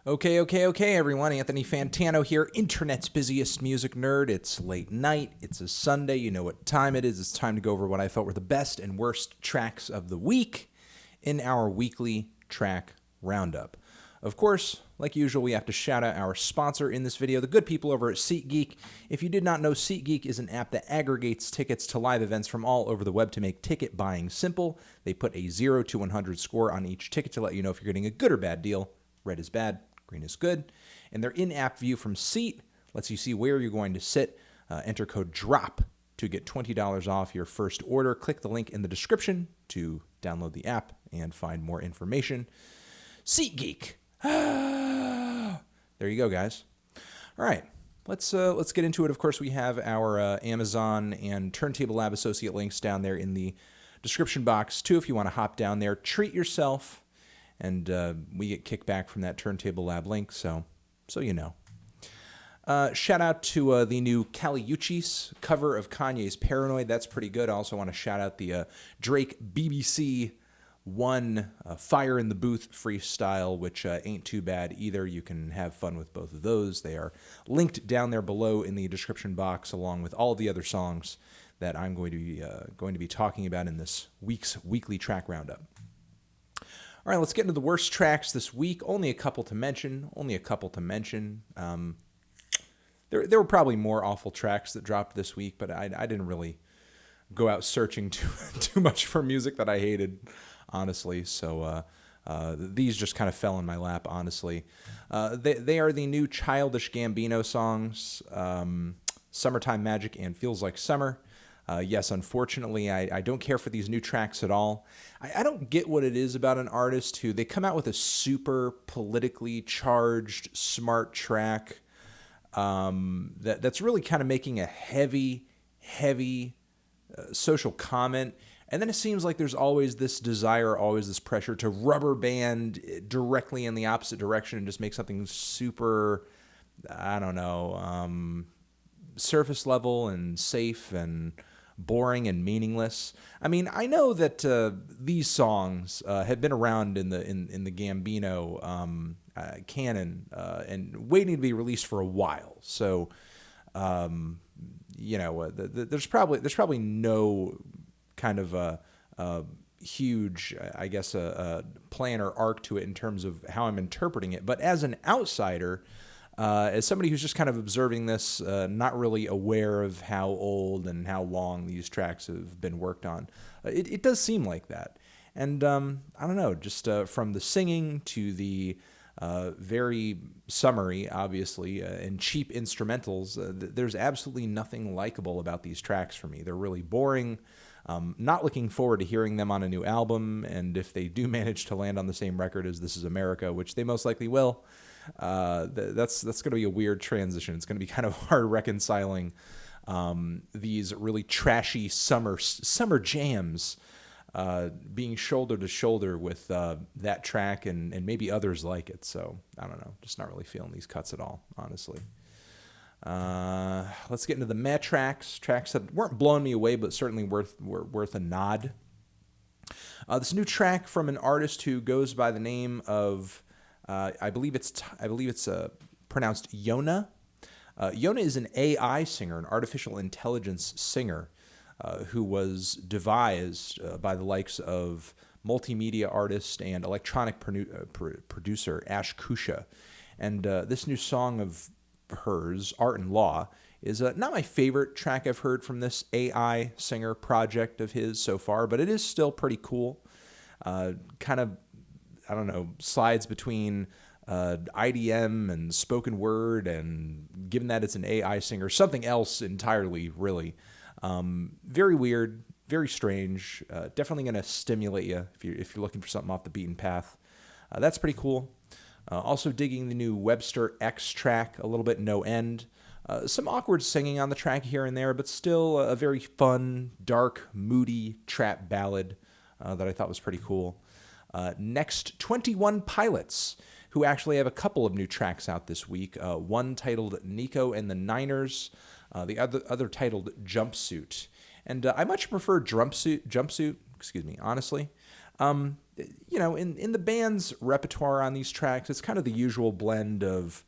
Okay, everyone. Anthony Fantano here, internet's busiest music nerd. It's late night. It's a Sunday. You know what time it is. It's time to go over what I felt were the best and worst tracks of the week in our weekly track roundup. Of course, like usual, we have to shout out our sponsor in this video, the good people over at SeatGeek. If you did not know, SeatGeek is an app that aggregates tickets to live events from all over the web to make ticket buying simple. They put a 0 to 100 score on each ticket to let you know if you're getting a good or bad deal. Red is bad, green is good. And their in-app view from Seat lets you see where you're going to sit. Enter code DROP to get $20 off your first order. Click the link in the description to download the app and find more information. SeatGeek. There you go, guys. All right, let's get into it. Of course, we have our Amazon and Turntable Lab associate links down there in the description box too. If you want to hop down there, treat yourself, and we get kickback from that Turntable Lab link. So you know. Shout out to the new Uchis cover of Kanye's Paranoid. That's pretty good. I also want to shout out the Drake BBC One Fire in the Booth freestyle, which ain't too bad either. You can have fun with both of those. They are linked down there below in the description box, along with all the other songs that I'm going to be talking about in this week's weekly track roundup. All right, let's get into the worst tracks this week. Only a couple to mention. There were probably more awful tracks that dropped this week, but I didn't really go out searching too much for music that I hated, honestly. So these just kind of fell in my lap, honestly. They are the new Childish Gambino songs, Summertime Magic and Feels Like Summer. Yes, unfortunately, I don't care for these new tracks at all. I don't get what it is about an artist who they come out with a super politically charged, smart track that's really kind of making a heavy social comment. And then it seems like there's always this desire, always this pressure to rubber band directly in the opposite direction and just make something super, I don't know, surface level and safe and boring and meaningless. I mean, I know that these songs have been around in the Gambino canon and waiting to be released for a while. So, you know, there's probably no kind of a huge, I guess, a plan or arc to it in terms of how I'm interpreting it. But as an outsider, as somebody who's just kind of observing this, not really aware of how old and how long these tracks have been worked on, it does seem like that. And I don't know, just from the singing to the very summary, obviously, and cheap instrumentals, there's absolutely nothing likable about these tracks for me. They're really boring. Not looking forward to hearing them on a new album, and if they do manage to land on the same record as This Is America, which they most likely will, that's going to be a weird transition. It's going to be kind of hard reconciling these really trashy summer jams being shoulder to shoulder with that track and maybe others like it. So I don't know, just not really feeling these cuts at all, honestly. Let's get into the meh tracks that weren't blowing me away, but certainly worth a nod. This new track from an artist who goes by the name of I believe it's pronounced Yona. Yona is an AI singer, an artificial intelligence singer, who was devised by the likes of multimedia artist and electronic producer Ash Kusha. And this new song of hers, Art and Law, is not my favorite track I've heard from this AI singer project of his so far, but it is still pretty cool. Kind of, I don't know, slides between IDM and spoken word, and given that it's an AI singer, something else entirely, really. Very weird, very strange. Definitely going to stimulate you if you're looking for something off the beaten path. That's pretty cool. Also digging the new WebsterX track a little bit, No End. Some awkward singing on the track here and there, but still a very fun, dark, moody trap ballad that I thought was pretty cool. Next, 21 Pilots, who actually have a couple of new tracks out this week. One titled Nico and the Niners, the other titled Jumpsuit. And I much prefer Jumpsuit, honestly. in the band's repertoire on these tracks, it's kind of the usual blend of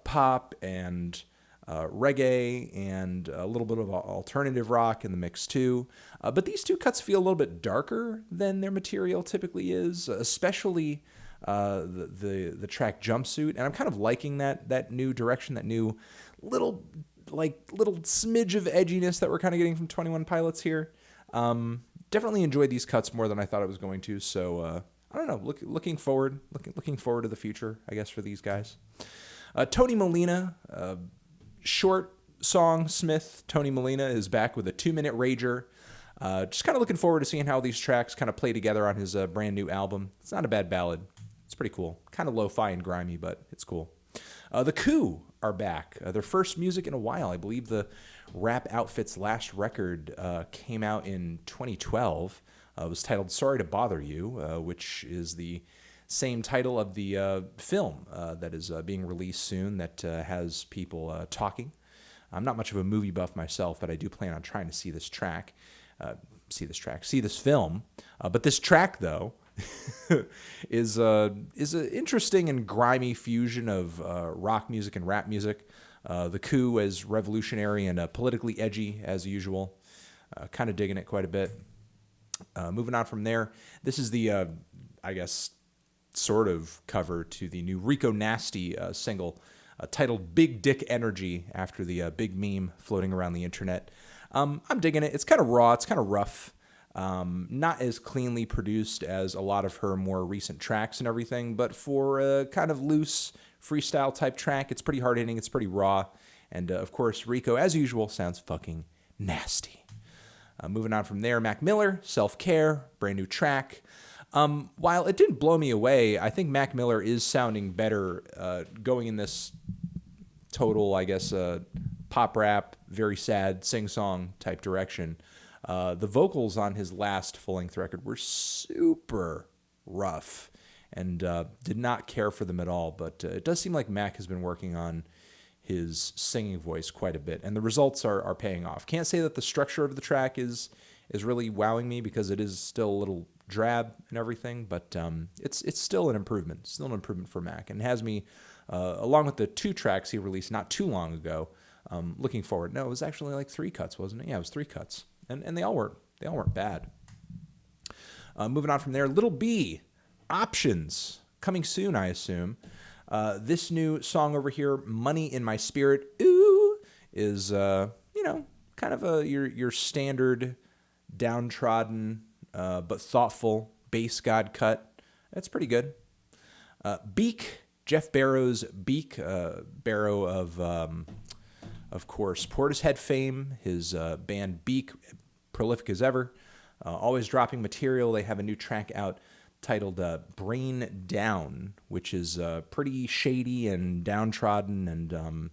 pop and reggae and a little bit of alternative rock in the mix too. But these two cuts feel a little bit darker than their material typically is, especially the track Jumpsuit. And I'm kind of liking that new direction, that new little smidge of edginess that we're kind of getting from 21 Pilots here. Definitely enjoyed these cuts more than I thought I was going to. So I don't know, looking forward to the future, I guess, for these guys. Tony Molina, short song Smith. Tony Molina is back with a 2-minute rager. Just kind of looking forward to seeing how these tracks kind of play together on his brand new album. It's not a bad ballad. It's pretty cool. Kind of lo-fi and grimy, but it's cool. The Coup are back. Their first music in a while. I believe the Rap Outfit's last record came out in 2012. It was titled Sorry to Bother You, which is the same title of the film that is being released soon that has people talking. I'm not much of a movie buff myself, but I do plan on trying to see this film. But this track, though, is an interesting and grimy fusion of rock music and rap music. The Coup is revolutionary and politically edgy as usual. Kind of digging it quite a bit. Moving on from there, this is the, I guess, sort of cover to the new Rico Nasty single titled Big Dick Energy, after the big meme floating around the internet. I'm digging it. It's kind of raw. It's kind of rough. Not as cleanly produced as a lot of her more recent tracks and everything, but for a kind of loose freestyle type track, it's pretty hard hitting. It's pretty raw. And of course, Rico, as usual, sounds fucking nasty. Moving on from there, Mac Miller, Self-Care, brand new track. While it didn't blow me away, I think Mac Miller is sounding better going in this total, I guess, pop rap, very sad, sing-song type direction. The vocals on his last full-length record were super rough and did not care for them at all, but it does seem like Mac has been working on his singing voice quite a bit, and the results are paying off. Can't say that the structure of the track is really wowing me because it is still a little drab and everything, but it's still an improvement. Still an improvement for Mac, and has me, along with the 2 tracks he released not too long ago, looking forward. No, it was actually like 3 cuts, wasn't it? Yeah, it was 3 cuts, and they all weren't bad. Moving on from there, Lil B, Options, coming soon, I assume. This new song over here, Money in My Spirit Ouu, is kind of your standard downtrodden but thoughtful bass god cut. That's pretty good. Beak, Jeff Barrow's Beak, Barrow of course, Portishead fame. His band Beak, prolific as ever, always dropping material. They have a new track out titled Brain Down, which is pretty shady and downtrodden and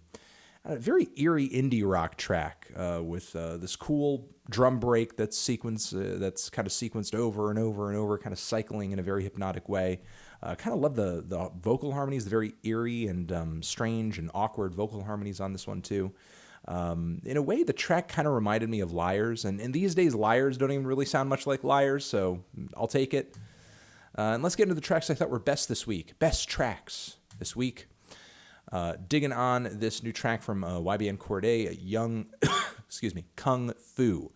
a very eerie indie rock track with this cool drum break that's kind of sequenced over and over and over, kind of cycling in a very hypnotic way. Kind of love the vocal harmonies, the very eerie and strange and awkward vocal harmonies on this one too. In a way, the track kind of reminded me of Liars, and these days Liars don't even really sound much like Liars, so I'll take it. And let's get into the tracks I thought were best this week. Best tracks this week. Digging on this new track from YBN Cordae, Kung Fu.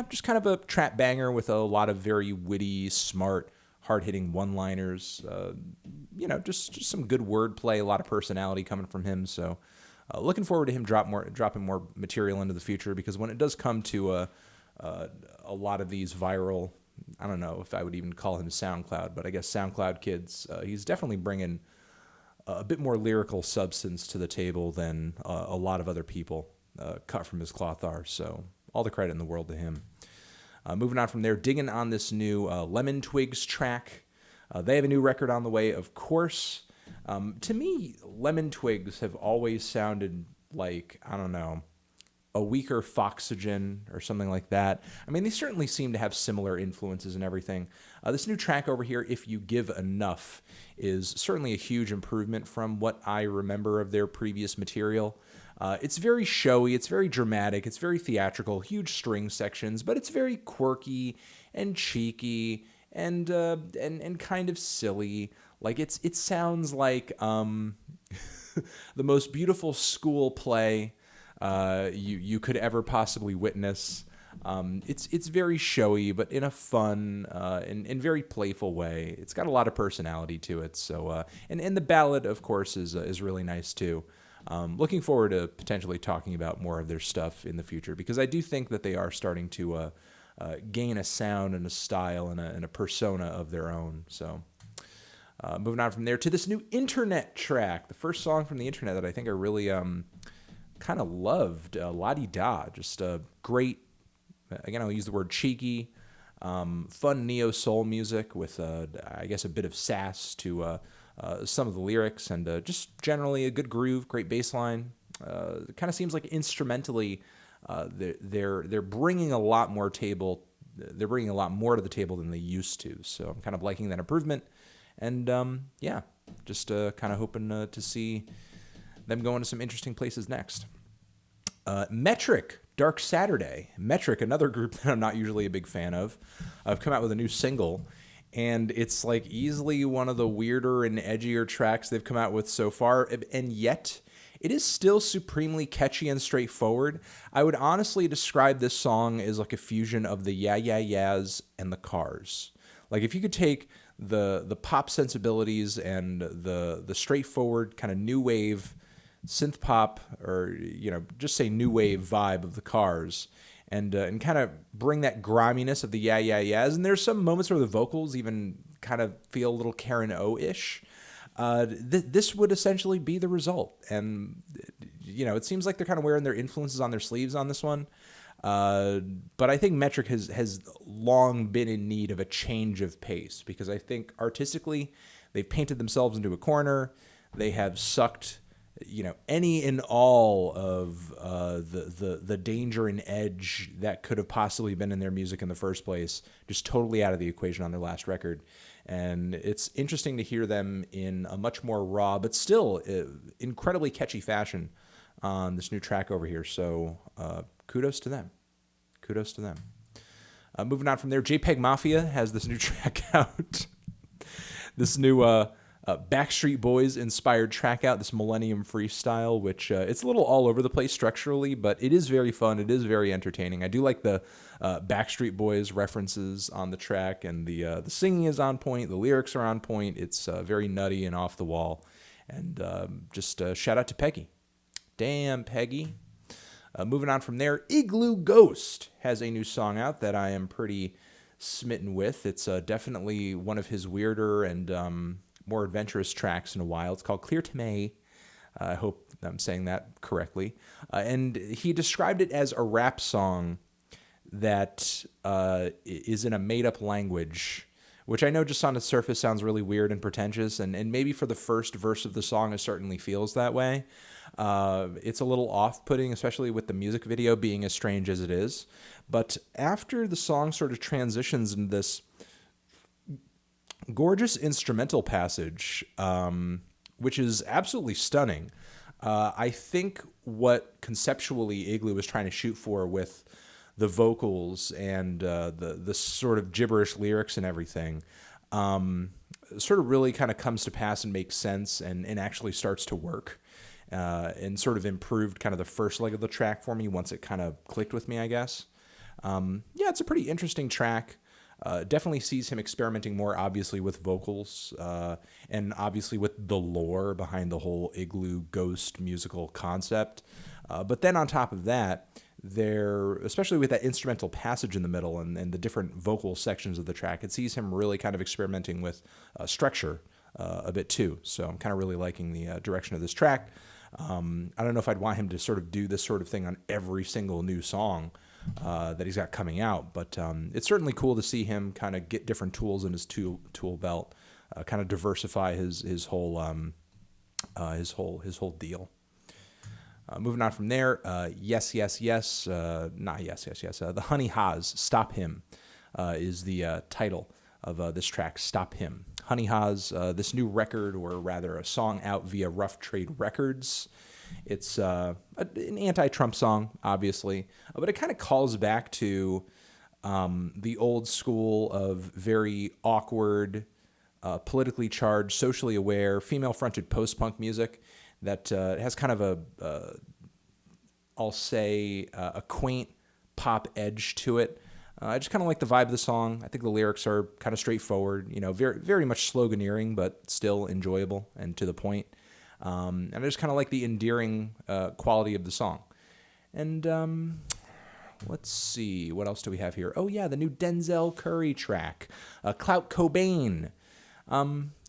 Just kind of a trap banger with a lot of very witty, smart, hard-hitting one-liners. Just some good wordplay, a lot of personality coming from him. So looking forward to him dropping more material into the future, because when it does come to a lot of these viral, I don't know if I would even call him SoundCloud, but I guess SoundCloud kids, he's definitely bringing a bit more lyrical substance to the table than a lot of other people cut from his cloth are. So all the credit in the world to him. Moving on from there, digging on this new Lemon Twigs track. They have a new record on the way, of course. To me, Lemon Twigs have always sounded like, I don't know, a weaker Foxygen or something like that. I mean, they certainly seem to have similar influences and everything. This new track over here, If You Give Enough, is certainly a huge improvement from what I remember of their previous material. It's very showy, it's very dramatic, it's very theatrical, huge string sections, but it's very quirky and cheeky and kind of silly. Like it sounds like the most beautiful school play you could ever possibly witness. It's very showy, but in a fun and very playful way. It's got a lot of personality to it. So and the ballad, of course, is really nice too. Looking forward to potentially talking about more of their stuff in the future, because I do think that they are starting to gain a sound and a style and a persona of their own. So moving on from there to this new internet track, the first song from the internet that I think I really kind of loved, La Di Da. Just great, again, I'll use the word cheeky, fun neo-soul music with, I guess, a bit of sass to some of the lyrics, and just generally a good groove, great bass line. It kind of seems like instrumentally they're bringing a lot more they're bringing a lot more to the table than they used to. So I'm kind of liking that improvement. And yeah, just kind of hoping to see them go into some interesting places next. Metric, Dark Saturday. Metric, another group that I'm not usually a big fan of. I've come out with a new single, and it's like easily one of the weirder and edgier tracks they've come out with so far, and yet it is still supremely catchy and straightforward. I would honestly describe this song as like a fusion of the Yeah Yeah Yeahs and the Cars. Like if you could take the pop sensibilities and the straightforward kind of new wave synth pop, or just say new wave vibe of the Cars, and kind of bring that griminess of the Yeah Yeah Yeahs. And there's some moments where the vocals even kind of feel a little Karen O-ish. This would essentially be the result. And, it seems like they're kind of wearing their influences on their sleeves on this one. But I think Metric has long been in need of a change of pace, because I think artistically they've painted themselves into a corner. They have sucked any and all of the danger and edge that could have possibly been in their music in the first place, just totally out of the equation on their last record. And it's interesting to hear them in a much more raw, but still incredibly catchy fashion on this new track over here. So kudos to them. Kudos to them. Moving on from there, JPEGMAFIA has this new track out. This new Backstreet Boys inspired track out, this Millennium Freestyle, which it's a little all over the place structurally, but it is very fun. It is very entertaining. I do like the Backstreet Boys references on the track, and the singing is on point. The lyrics are on point. It's very nutty and off the wall. And just shout out to Peggy. Damn, Peggy. Moving on from there, Iglooghost has a new song out that I am pretty smitten with. It's definitely one of his weirder and more adventurous tracks in a while. It's called Clear Tamei. I hope I'm saying that correctly. And he described it as a rap song that is in a made-up language, which I know just on the surface sounds really weird and pretentious, and maybe for the first verse of the song it certainly feels that way. It's a little off-putting, especially with the music video being as strange as it is. But after the song sort of transitions into this gorgeous instrumental passage, which is absolutely stunning. I think what conceptually Igloo was trying to shoot for with the vocals and the sort of gibberish lyrics and everything sort of really kind of comes to pass and makes sense and actually starts to work and sort of improved kind of the first leg of the track for me once it kind of clicked with me, I guess. Yeah, it's a pretty interesting track. Definitely sees him experimenting more, obviously, with vocals and obviously with the lore behind the whole Iglooghost musical concept. But then on top of that, especially with that instrumental passage in the middle and the different vocal sections of the track, it sees him really kind of experimenting with structure a bit too. So I'm kind of really liking the direction of this track. I don't know if I'd want him to sort of do this sort of thing on every single new song that he's got coming out, but it's certainly cool to see him kind of get different tools in his tool belt, kind of diversify his whole deal. Moving on from there, the Honey Hahs, Stop Him, is the title of this track, Stop Him. Honey Hahs, this new record, or rather a song out via Rough Trade Records. It's an anti-Trump song, obviously, but it kind of calls back to the old school of very awkward, politically charged, socially aware, female-fronted post-punk music that has kind of I'll say, a quaint pop edge to it. I just kind of like the vibe of the song. I think the lyrics are kind of straightforward, very, very much sloganeering, but still enjoyable and to the point. And I just kind of like the endearing quality of the song. And let's see, what else do we have here? Oh yeah, the new Denzel Curry track, CLOUT Cobain.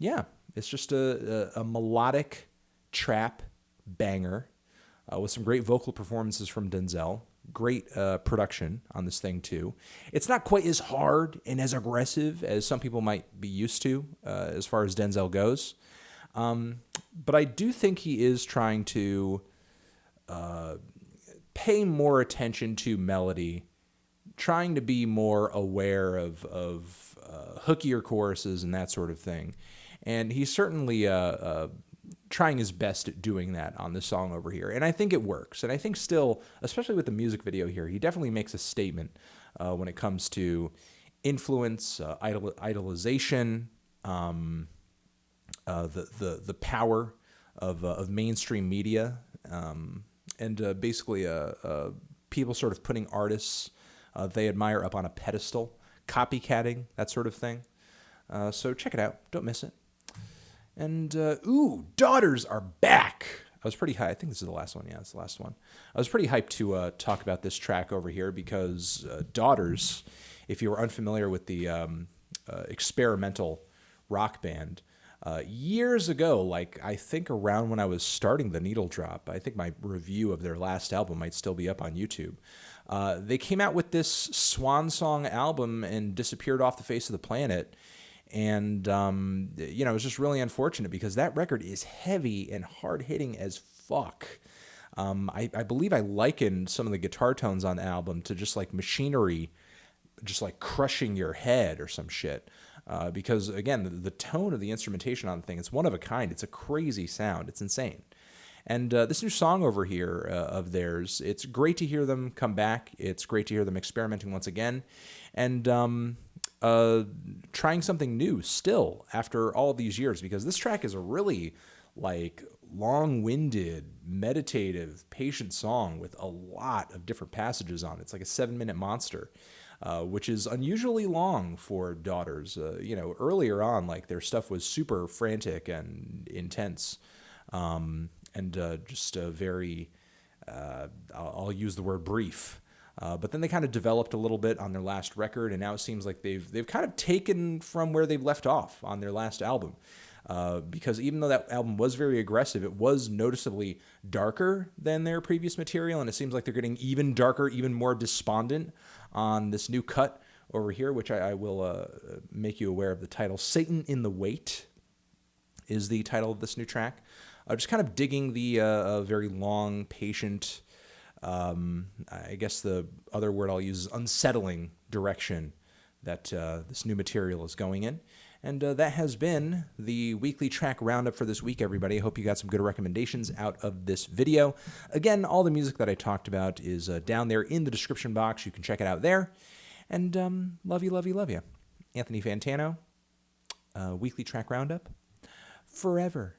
Yeah, it's just a melodic trap banger with some great vocal performances from Denzel. Great production on this thing too. It's not quite as hard and as aggressive as some people might be used to as far as Denzel goes. But I do think he is trying to pay more attention to melody, trying to be more aware of hookier choruses and that sort of thing. And he's certainly trying his best at doing that on this song over here. And I think it works. And I think still, especially with the music video here, he definitely makes a statement when it comes to influence, idolization, the power of mainstream media, and basically people sort of putting artists they admire up on a pedestal, copycatting, that sort of thing. So check it out. Don't miss it. And, Daughters are back. I was pretty hyped. I think this is the last one. Yeah, it's the last one. I was pretty hyped to talk about this track over here because Daughters, if you were unfamiliar with the experimental rock band, years ago, like I think around when I was starting the Needle Drop, I think my review of their last album might still be up on YouTube. They came out with this swan song album and disappeared off the face of the planet. And, it was just really unfortunate because that record is heavy and hard-hitting as fuck. I believe I likened some of the guitar tones on the album to just like machinery, just like crushing your head or some shit. Because, again, the tone of the instrumentation on the thing, it's one of a kind. It's a crazy sound. It's insane. And this new song over here of theirs, it's great to hear them come back. It's great to hear them experimenting once again. And trying something new still after all these years, because this track is a really like long-winded, meditative, patient song with a lot of different passages on it. It's like a 7-minute monster, which is unusually long for Daughters. Earlier on, like their stuff was super frantic and intense, and just very, I'll use the word brief. But then they kind of developed a little bit on their last record, and now it seems like they've kind of taken from where they've left off on their last album. Because even though that album was very aggressive, it was noticeably darker than their previous material, and it seems like they're getting even darker, even more despondent on this new cut over here, which I will make you aware of the title. Satan in the Wait is the title of this new track. Just kind of digging the very long, patient, I guess the other word I'll use is unsettling direction that this new material is going in. And that has been the weekly track roundup for this week, everybody. I hope you got some good recommendations out of this video. Again, all the music that I talked about is down there in the description box. You can check it out there. And love you, love you, love you. Anthony Fantano, weekly track roundup, forever.